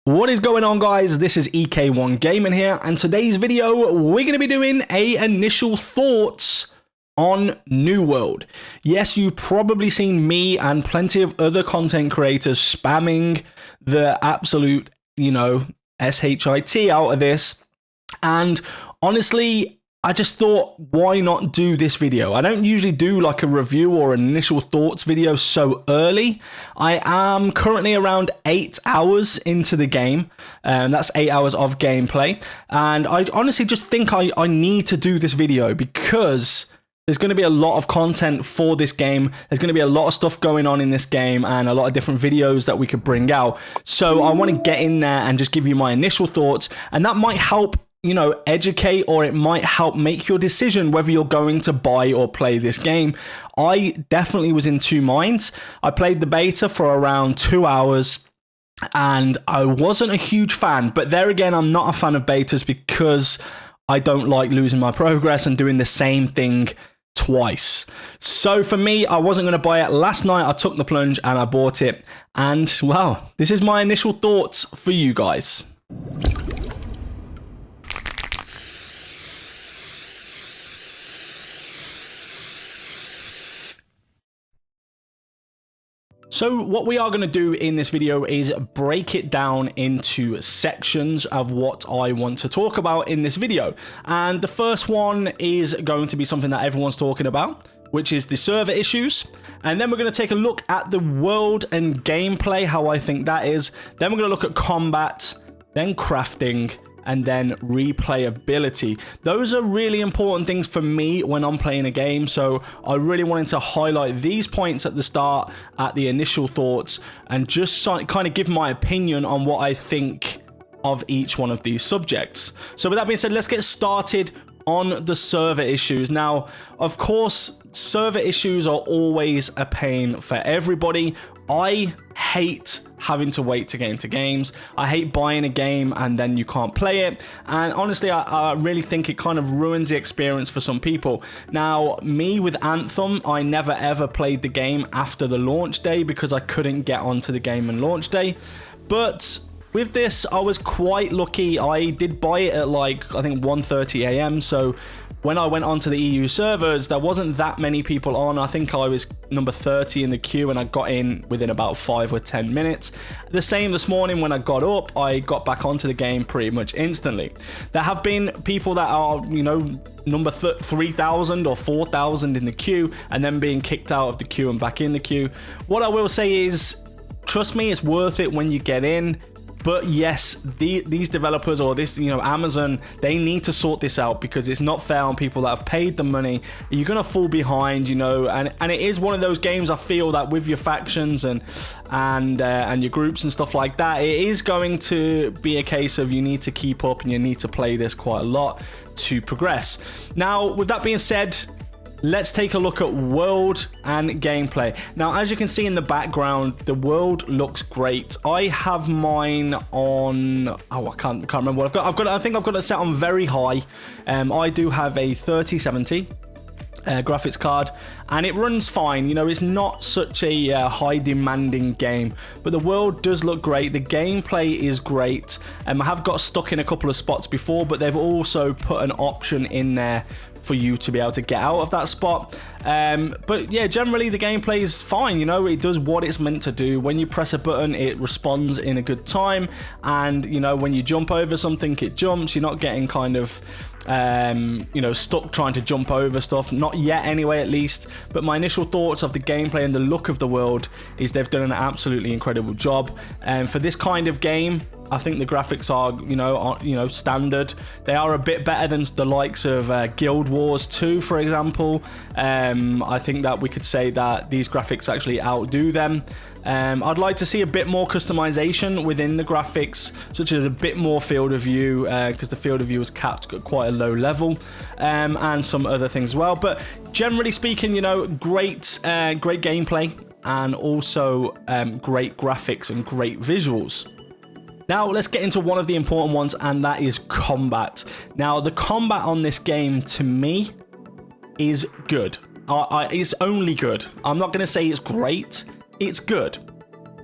What is going on, guys? This is EK1 Gaming here, and today's video we're going to be doing a initial thoughts on New World. Yes, you've probably seen me and plenty of other content creators spamming the absolute, SHIT out of this, and honestly, I just thought, why not do this video? I don't usually do like a review or an initial thoughts video so early. I am currently around 8 hours into the game. That's 8 hours of gameplay. And I honestly just think I need to do this video because there's going to be a lot of content for this game. There's going to be a lot of stuff going on in this game and a lot of different videos that we could bring out. So I want to get in there and just give you my initial thoughts. And that might help educate, or it might help make your decision whether you're going to buy or play this game. I definitely was in two minds. I played the beta for around 2 hours and I wasn't a huge fan, but there again, I'm not a fan of betas because I don't like losing my progress and doing the same thing twice. So for me, I wasn't going to buy it. Last night I took the plunge and I bought it, and well, this is my initial thoughts for you guys. So what we are going to do in this video is break it down into sections of what I want to talk about in this video. And the first one is going to be something that everyone's talking about, which is the server issues. And then we're going to take a look at the world and gameplay, how I think that is. Then we're going to look at combat, then crafting, and then replayability. Those are really important things for me when I'm playing a game, so I really wanted to highlight these points at the start, at the initial thoughts, and just kind of give my opinion on what I think of each one of these subjects. So with that being said, let's get started on the server issues. Now, of course, server issues are always a pain for everybody. I hate having to wait to get into games. I hate buying a game and then you can't play it. And honestly, I really think it kind of ruins the experience for some people. Now, me with Anthem, I never ever played the game after the launch day because I couldn't get onto the game on launch day. But with this, I was quite lucky. I did buy it at like, I think 1:30 a.m. So when I went onto the EU servers, there wasn't that many people on. I think I was number 30 in the queue and I got in within about 5 or 10 minutes. The same this morning when I got up, I got back onto the game pretty much instantly. There have been people that are, number 3,000 or 4,000 in the queue and then being kicked out of the queue and back in the queue. What I will say is, trust me, it's worth it when you get in. But yes, these developers or this, Amazon, they need to sort this out because it's not fair on people that have paid the money. You're going to fall behind, and it is one of those games, I feel, that with your factions and your groups and stuff like that, it is going to be a case of you need to keep up and you need to play this quite a lot to progress. Now, with that being said, let's take a look at world and gameplay. Now, as you can see in the background, the world looks great. I have mine on, I can't remember what I've got. I think I've got it set on very high. I do have a 3070 graphics card and it runs fine. It's not such a high demanding game, but the world does look great. The gameplay is great. I have got stuck in a couple of spots before, but they've also put an option in there for you to be able to get out of that spot. But yeah, generally the gameplay is fine. It does what it's meant to do. When you press a button, it responds in a good time, and when you jump over something, it jumps. You're not getting kind of stuck trying to jump over stuff, not yet anyway, at least. But my initial thoughts of the gameplay and the look of the world is they've done an absolutely incredible job. And for this kind of game, I think the graphics are, standard. They are a bit better than the likes of Guild Wars 2, for example. I think that we could say that these graphics actually outdo them. I'd like to see a bit more customization within the graphics, such as a bit more field of view, because the field of view is capped at quite a low level, and some other things as well. But generally speaking, great gameplay and also great graphics and great visuals. Now, let's get into one of the important ones, and that is combat. Now, the combat on this game, to me, is good. It's only good. I'm not going to say it's great. It's good.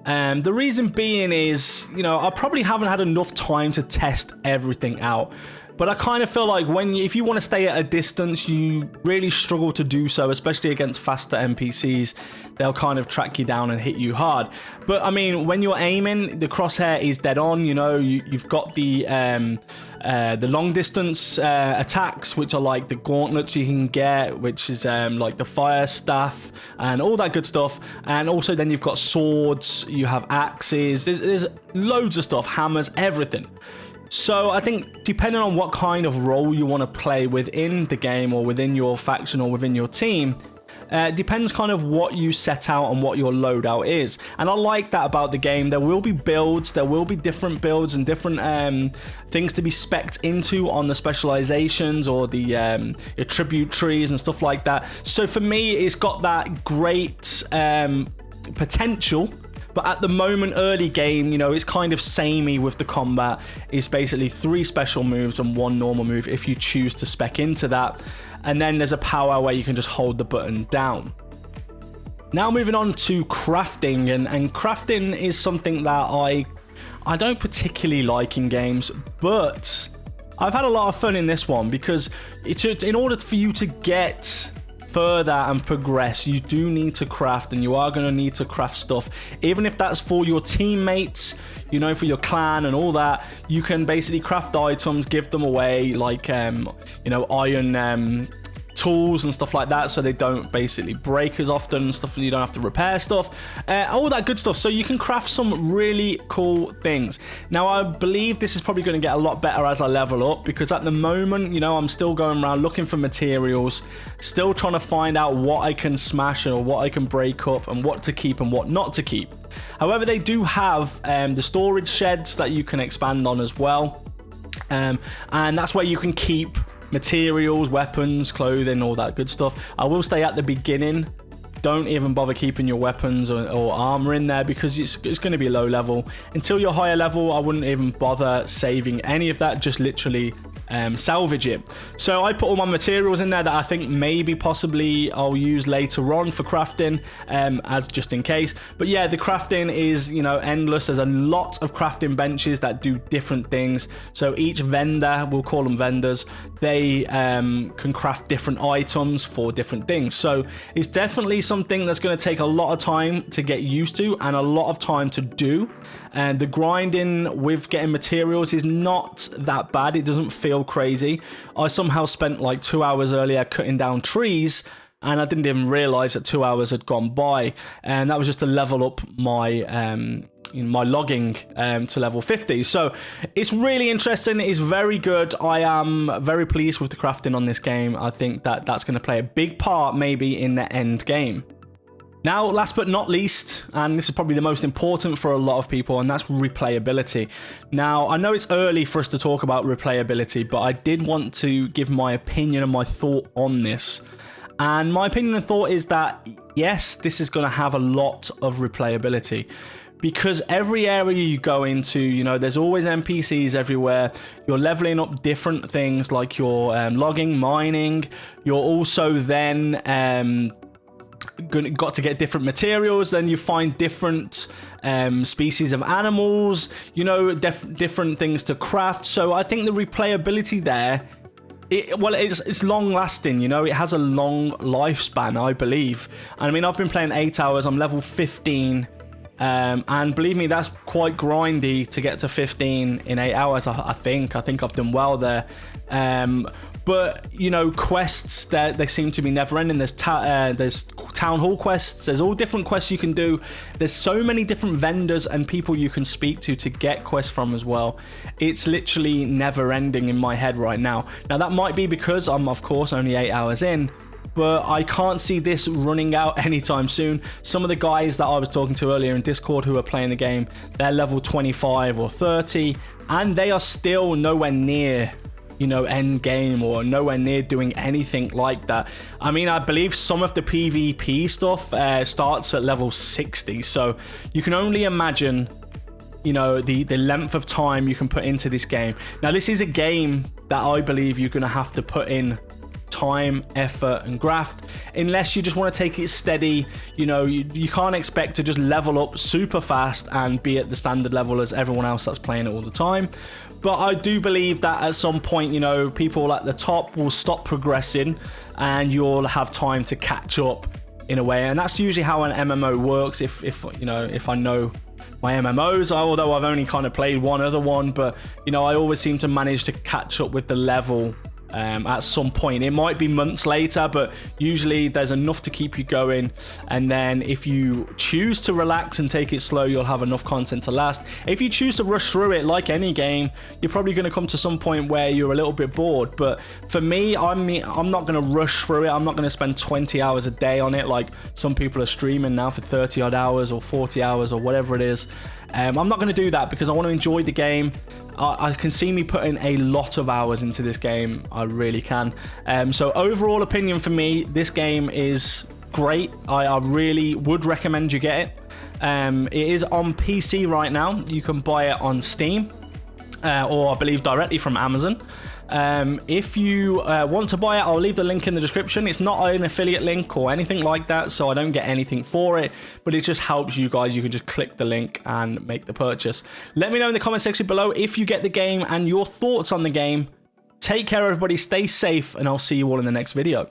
The reason being is, you know, I probably haven't had enough time to test everything out. But I kind of feel like if you want to stay at a distance, you really struggle to do so, especially against faster NPCs. They'll kind of track you down and hit you hard. But I mean, when you're aiming, the crosshair is dead on. You know, you've got the long distance attacks, which are like the gauntlets you can get, which is like the fire staff and all that good stuff. And also then you've got swords, you have axes, there's loads of stuff, hammers, everything. So I think depending on what kind of role you want to play within the game or within your faction or within your team, depends kind of what you set out and what your loadout is. And I like that about the game. There will be builds, there will be different builds and different things to be specced into on the specializations or the attribute trees and stuff like that. So for me, it's got that great potential. But at the moment, early game, you know, it's kind of samey with the combat. It's basically 3 special moves and 1 normal move if you choose to spec into that. And then there's a power where you can just hold the button down. Now moving on to crafting, and crafting is something that I don't particularly like in games, but I've had a lot of fun in this one because in order for you to get further and progress, you do need to craft, and you are going to need to craft stuff, even if that's for your teammates, you know, for your clan and all that. You can basically craft items, give them away, like you know, iron tools and stuff like that, so they don't basically break as often and stuff, and you don't have to repair stuff, all that good stuff. So you can craft some really cool things. Now I believe this is probably going to get a lot better as I level up, because at the moment, you know, I'm still going around looking for materials, still trying to find out what I can smash or what I can break up and what to keep and what not to keep. However, they do have the storage sheds that you can expand on as well, and that's where you can keep materials, weapons, clothing, all that good stuff. I will stay at the beginning. Don't even bother keeping your weapons or armor in there, because it's going to be low level. Until you're higher level, I wouldn't even bother saving any of that, just literally salvage it. So I put all my materials in there that I think maybe possibly I'll use later on for crafting, as just in case. But yeah, the crafting is, you know, endless. There's a lot of crafting benches that do different things. So each vendor, we'll call them vendors, they can craft different items for different things. So it's definitely something that's going to take a lot of time to get used to and a lot of time to do. And the grinding with getting materials is not that bad. It doesn't feel crazy. I somehow spent like 2 hours earlier cutting down trees, and I didn't even realize that 2 hours had gone by, and that was just to level up my my logging to level 50. So it's really interesting. It's very good. I am very pleased with the crafting on this game. I think that that's going to play a big part maybe in the end game. Now, last but not least, and this is probably the most important for a lot of people, and that's replayability. Now, I know it's early for us to talk about replayability, but I did want to give my opinion and my thought on this. And my opinion and thought is that, yes, this is going to have a lot of replayability. Because every area you go into, you know, there's always NPCs everywhere. You're leveling up different things, like your logging, mining. You're also then got to get different materials. Then you find different species of animals, you know, different things to craft. So I think the replayability there, it's long lasting, you know, it has a long lifespan, I believe. I mean, I've been playing 8 hours, I'm level 15. And believe me, that's quite grindy to get to 15 in 8 hours. I think I've done well there. But you know, quests, they seem to be never ending. There's town hall quests. There's all different quests you can do. There's so many different vendors and people you can speak to get quests from as well. It's literally never ending in my head right now. Now that might be because I'm of course only 8 hours in, but I can't see this running out anytime soon. Some of the guys that I was talking to earlier in Discord who are playing the game, they're level 25 or 30, and they are still nowhere near, you know, end game or nowhere near doing anything like that. I mean, I believe some of the PvP stuff starts at level 60, so you can only imagine, you know, the length of time you can put into this game. Now, this is a game that I believe you're going to have to put in time, effort, and graft. Unless you just want to take it steady, you know, you can't expect to just level up super fast and be at the standard level as everyone else that's playing it all the time. But I do believe that at some point, you know, people at the top will stop progressing and you'll have time to catch up in a way. And that's usually how an MMO works. If you know, if I know my MMOs, although I've only kind of played one other one, but you know, I always seem to manage to catch up with the level at some point. It might be months later, but usually there's enough to keep you going. And then if you choose to relax and take it slow, you'll have enough content to last. If you choose to rush through it, like any game, you're probably going to come to some point where you're a little bit bored. But for me, I'm not going to rush through it. I'm not going to spend 20 hours a day on it like some people are streaming now for 30 odd hours or 40 hours or whatever it is. I'm not going to do that because I want to enjoy the game. I can see me putting a lot of hours into this game. I really can. So overall opinion for me, this game is great. I really would recommend you get it. It is on PC right now. You can buy it on Steam or I believe directly from Amazon. If you want to buy it, I'll leave the link in the description. It's not an affiliate link or anything like that, so I don't get anything for it, but it just helps you guys. You can just click the link and make the purchase. Let me know in the comment section below if you get the game and your thoughts on the game. Take care, everybody. Stay safe, and I'll see you all in the next video.